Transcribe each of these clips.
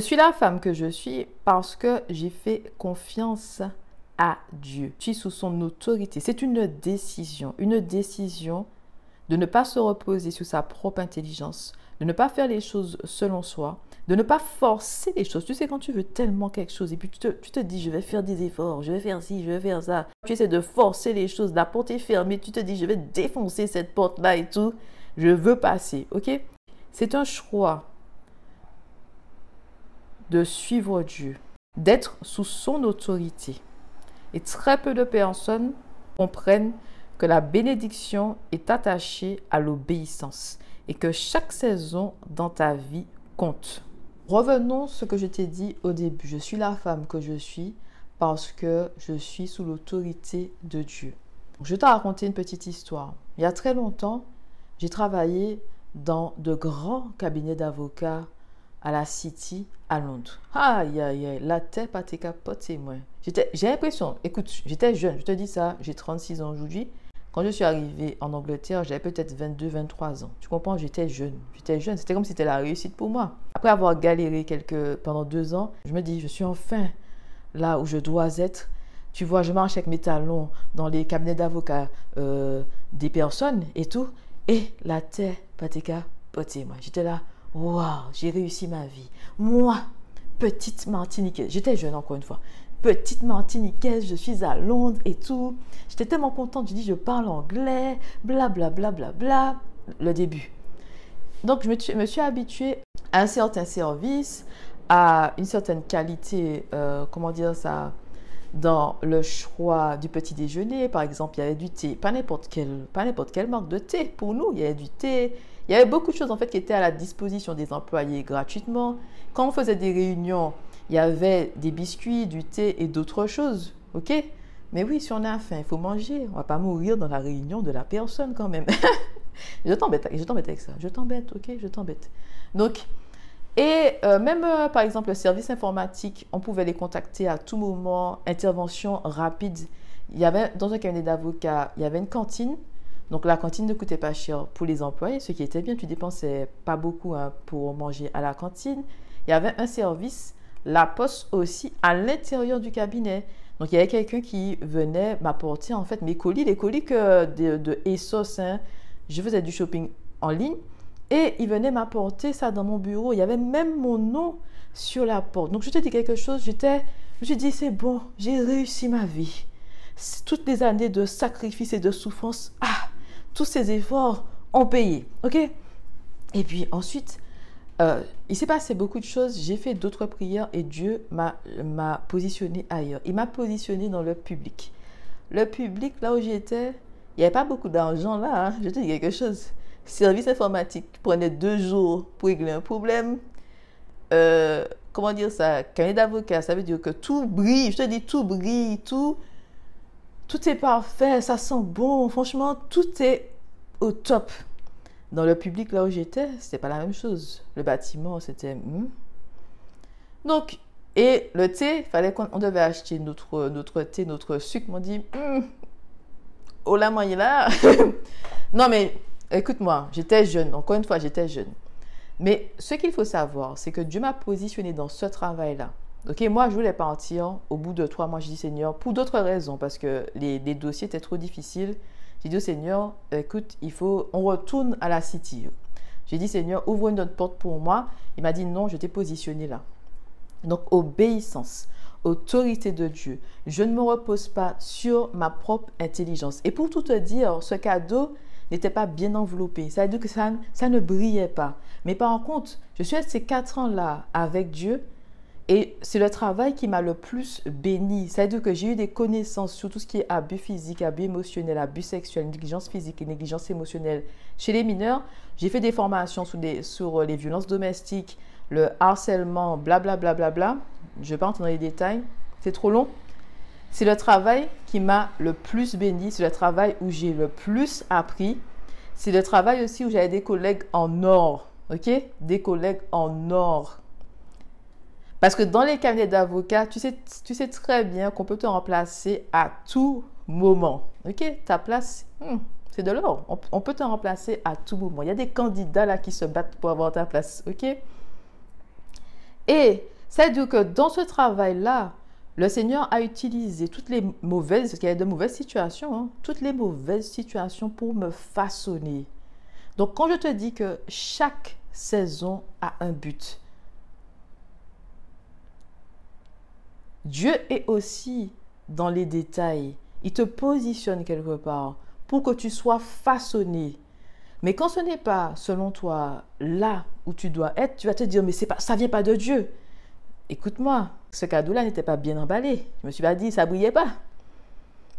Je suis la femme que je suis parce que j'ai fait confiance à Dieu. Je suis sous son autorité. C'est une décision de ne pas se reposer sur sa propre intelligence, de ne pas faire les choses selon soi, de ne pas forcer les choses. Tu sais, quand tu veux tellement quelque chose et puis tu te dis, je vais faire des efforts, je vais faire ci, je vais faire ça. Tu essaies de forcer les choses, la porte est fermée, tu te dis, je vais défoncer cette porte-là et tout. Je veux passer, ok? C'est un choix de suivre Dieu, d'être sous son autorité. Et très peu de personnes comprennent que la bénédiction est attachée à l'obéissance et que chaque saison dans ta vie compte. Revenons à ce que je t'ai dit au début. Je suis la femme que je suis parce que je suis sous l'autorité de Dieu. Je vais te raconter une petite histoire. Il y a très longtemps, j'ai travaillé dans de grands cabinets d'avocats à la City à Londres. Aïe, aïe, aïe, la tête pas t'es capoté, moi. J'ai l'impression, écoute, j'étais jeune, je te dis ça, j'ai 36 ans aujourd'hui. Quand je suis arrivée en Angleterre, j'avais peut-être 22, 23 ans. Tu comprends, j'étais jeune. C'était comme si c'était la réussite pour moi. Après avoir galéré pendant 2 ans, je me dis, je suis enfin là où je dois être. Tu vois, je marche avec mes talons dans les cabinets d'avocats des personnes et tout. Et la tête pas t'es capoté, moi. J'étais là. Waouh, j'ai réussi ma vie. Moi, petite Martiniquaise, j'étais jeune encore une fois. Petite Martiniquaise, je suis à Londres et tout. J'étais tellement contente, je dis je parle anglais, bla bla bla bla bla. Le début. Donc je me suis habituée à un certain service, à une certaine qualité, comment dire ça, dans le choix du petit déjeuner. Par exemple, il y avait du thé, pas n'importe quelle marque de thé. Pour nous, il y avait du thé. Il y avait beaucoup de choses en fait qui étaient à la disposition des employés gratuitement. Quand on faisait des réunions, il y avait des biscuits, du thé et d'autres choses. OK? Mais oui, si on a faim, il faut manger. On ne va pas mourir dans la réunion de la personne quand même. Je t'embête avec ça. Je t'embête, OK? Je t'embête. Donc, même par exemple le service informatique, on pouvait les contacter à tout moment, intervention rapide. Il y avait dans un cabinet d'avocats, il y avait une cantine. Donc la cantine ne coûtait pas cher pour les employés, ce qui était bien, tu dépensais pas beaucoup pour manger à la cantine. Il y avait un service, la poste aussi, à l'intérieur du cabinet. Donc il y avait quelqu'un qui venait m'apporter en fait mes colis, les colis de ASOS. Je faisais du shopping en ligne et il venait m'apporter ça dans mon bureau. Il y avait même mon nom sur la porte. Donc je te dis quelque chose, je me suis dit c'est bon, j'ai réussi ma vie. Toutes les années de sacrifice et de souffrance, tous ces efforts ont payé, ok? Et puis ensuite, il s'est passé beaucoup de choses. J'ai fait d'autres prières et Dieu m'a positionné ailleurs. Il m'a positionné dans le public. Le public, là où j'étais, il n'y avait pas beaucoup d'argent là. Je te dis quelque chose. Service informatique prenait 2 jours pour régler un problème. Comment dire ça? Cabinet d'avocat, ça veut dire que tout brille. Je te dis, tout brille, tout est parfait, ça sent bon. Franchement, tout est au top. Dans le public, là où j'étais, c'était pas la même chose. Le bâtiment, c'était... Donc, et le thé, fallait qu'on devait acheter notre thé, notre sucre. On dit, oh la moyenne là. Non, mais écoute-moi, j'étais jeune. Encore une fois, j'étais jeune. Mais ce qu'il faut savoir, c'est que Dieu m'a positionné dans ce travail-là. Ok, moi, je voulais partir au bout de 3 mois. Je dis, Seigneur, pour d'autres raisons, parce que les dossiers étaient trop difficiles. J'ai dit au Seigneur, écoute, on retourne à la City. J'ai dit, Seigneur, ouvre une autre porte pour moi. Il m'a dit, non, je t'ai positionné là. Donc, obéissance, autorité de Dieu. Je ne me repose pas sur ma propre intelligence. Et pour tout te dire, ce cadeau n'était pas bien enveloppé. Ça veut dire que ça ne brillait pas. Mais par contre, je suis resté ces 4 ans-là avec Dieu. Et c'est le travail qui m'a le plus béni. C'est-à-dire que j'ai eu des connaissances sur tout ce qui est abus physique, abus émotionnel, abus sexuel, négligence physique et négligence émotionnelle chez les mineurs. J'ai fait des formations sur les violences domestiques, le harcèlement, blablabla. Bla, bla, bla. Je ne vais pas entrer dans les détails, c'est trop long. C'est le travail qui m'a le plus béni, c'est le travail où j'ai le plus appris. C'est le travail aussi où j'avais des collègues en or, ok? Des collègues en or. Parce que dans les cabinets d'avocats, tu sais très bien qu'on peut te remplacer à tout moment. Ok, ta place, c'est de l'or. On peut te remplacer à tout moment. Il y a des candidats là qui se battent pour avoir ta place. Ok. Et c'est-à-dire que dans ce travail-là, le Seigneur a utilisé toutes les mauvaises, parce qu'il y a de mauvaises situations, hein, toutes les mauvaises situations pour me façonner. Donc, quand je te dis que chaque saison a un but, Dieu est aussi dans les détails. Il te positionne quelque part pour que tu sois façonné. Mais quand ce n'est pas, selon toi, là où tu dois être, tu vas te dire, mais c'est pas, ça ne vient pas de Dieu. Écoute-moi, ce cadeau-là n'était pas bien emballé. Je me suis pas dit, ça ne brillait pas.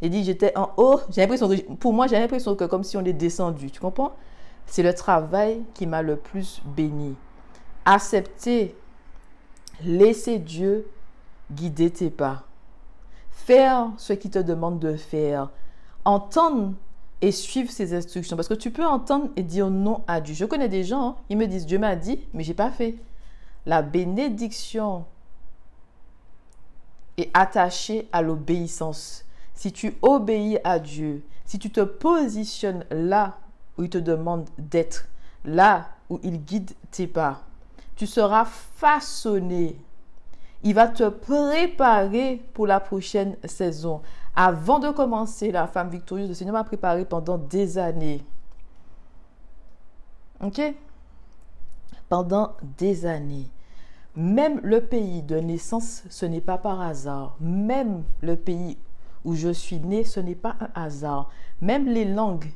J'ai dit, j'étais en haut. Pour moi, j'ai l'impression que comme si on est descendu. Tu comprends? C'est le travail qui m'a le plus béni. Accepter, laisser Dieu guider tes pas. Faire ce qu'il te demande de faire. Entendre et suivre ses instructions. Parce que tu peux entendre et dire non à Dieu. Je connais des gens, hein, ils me disent, Dieu m'a dit, mais je n'ai pas fait. La bénédiction est attachée à l'obéissance. Si tu obéis à Dieu, si tu te positionnes là où il te demande d'être, là où il guide tes pas, tu seras façonné. Il va te préparer pour la prochaine saison. Avant de commencer la femme victorieuse, le Seigneur m'a préparé pendant des années. Ok? Pendant des années. Même le pays de naissance, ce n'est pas par hasard. Même le pays où je suis né, ce n'est pas un hasard. Même les langues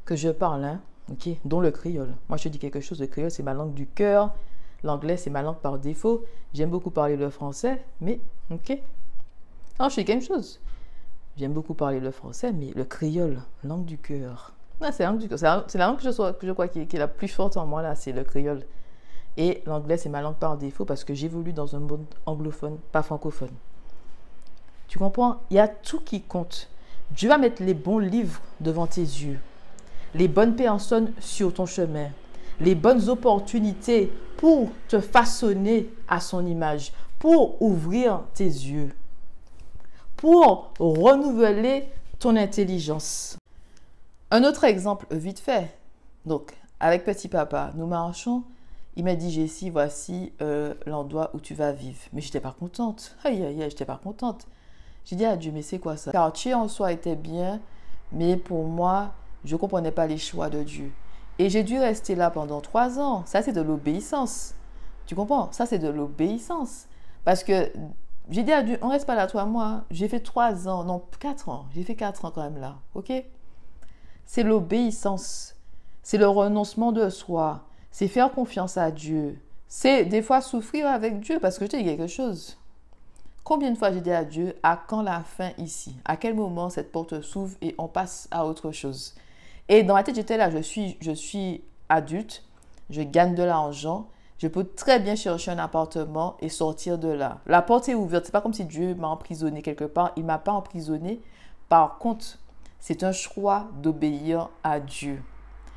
que je parle, hein, ok, dont le créole. Moi, je te dis quelque chose, le créole, c'est ma langue du cœur. L'anglais, c'est ma langue par défaut. J'aime beaucoup parler le français, mais, ok. Alors, je fais quelque chose. J'aime beaucoup parler le français, mais le créole, langue du cœur. C'est la langue du cœur. C'est la langue que je crois qui est la plus forte en moi, là, c'est le créole. Et l'anglais, c'est ma langue par défaut parce que j'évolue dans un monde anglophone, pas francophone. Tu comprends? Il y a tout qui compte. Dieu va mettre les bons livres devant tes yeux, les bonnes personnes sur ton chemin, les bonnes opportunités pour te façonner à son image, pour ouvrir tes yeux, pour renouveler ton intelligence. Un autre exemple vite fait. Donc, avec Petit Papa, nous marchons. Il m'a dit, Jessie, voici l'endroit où tu vas vivre. Mais je n'étais pas contente. Aïe, aïe, aïe, je n'étais pas contente. J'ai dit à Dieu, mais c'est quoi ça? Car Dieu en soi était bien, mais pour moi, je ne comprenais pas les choix de Dieu. Et j'ai dû rester là pendant 3 ans. Ça, c'est de l'obéissance. Tu comprends? Ça, c'est de l'obéissance. Parce que j'ai dit à Dieu, on ne reste pas là, toi, moi. J'ai fait 3 ans, non, 4 ans. J'ai fait 4 ans quand même là, ok? C'est l'obéissance. C'est le renoncement de soi. C'est faire confiance à Dieu. C'est des fois souffrir avec Dieu parce que je te dis quelque chose. Combien de fois j'ai dit à Dieu, à quand la fin ici? À quel moment cette porte s'ouvre et on passe à autre chose? Et dans ma tête, j'étais là, je suis adulte, je gagne de l'argent, je peux très bien chercher un appartement et sortir de là. La porte est ouverte, c'est pas comme si Dieu m'a emprisonné quelque part, il m'a pas emprisonné. Par contre, c'est un choix d'obéir à Dieu.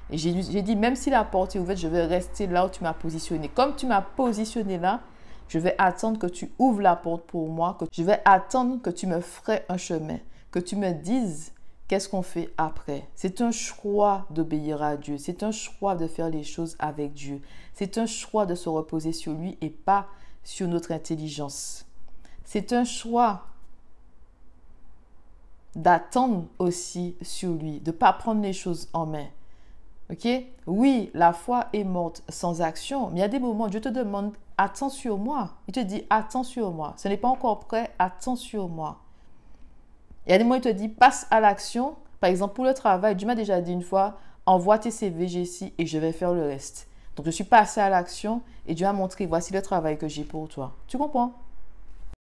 Et j'ai dit, même si la porte est ouverte, je vais rester là où tu m'as positionné. Comme tu m'as positionné là, je vais attendre que tu ouvres la porte pour moi, que je vais attendre que tu me ferais un chemin, que tu me dises qu'est-ce qu'on fait après. C'est un choix d'obéir à Dieu. C'est un choix de faire les choses avec Dieu. C'est un choix de se reposer sur lui et pas sur notre intelligence. C'est un choix d'attendre aussi sur lui, de ne pas prendre les choses en main. Ok? Oui, la foi est morte sans action, mais il y a des moments où Dieu te demande « Attends sur moi ». Il te dit « Attends sur moi ». Ce n'est pas encore prêt, attends sur moi. Il y a des moments où il te dit « Passe à l'action ». Par exemple, pour le travail, Dieu m'a déjà dit une fois « Envoie tes CV, Jessie, et je vais faire le reste ». Donc, je suis passée à l'action et Dieu a montré « Voici le travail que j'ai pour toi ». Tu comprends?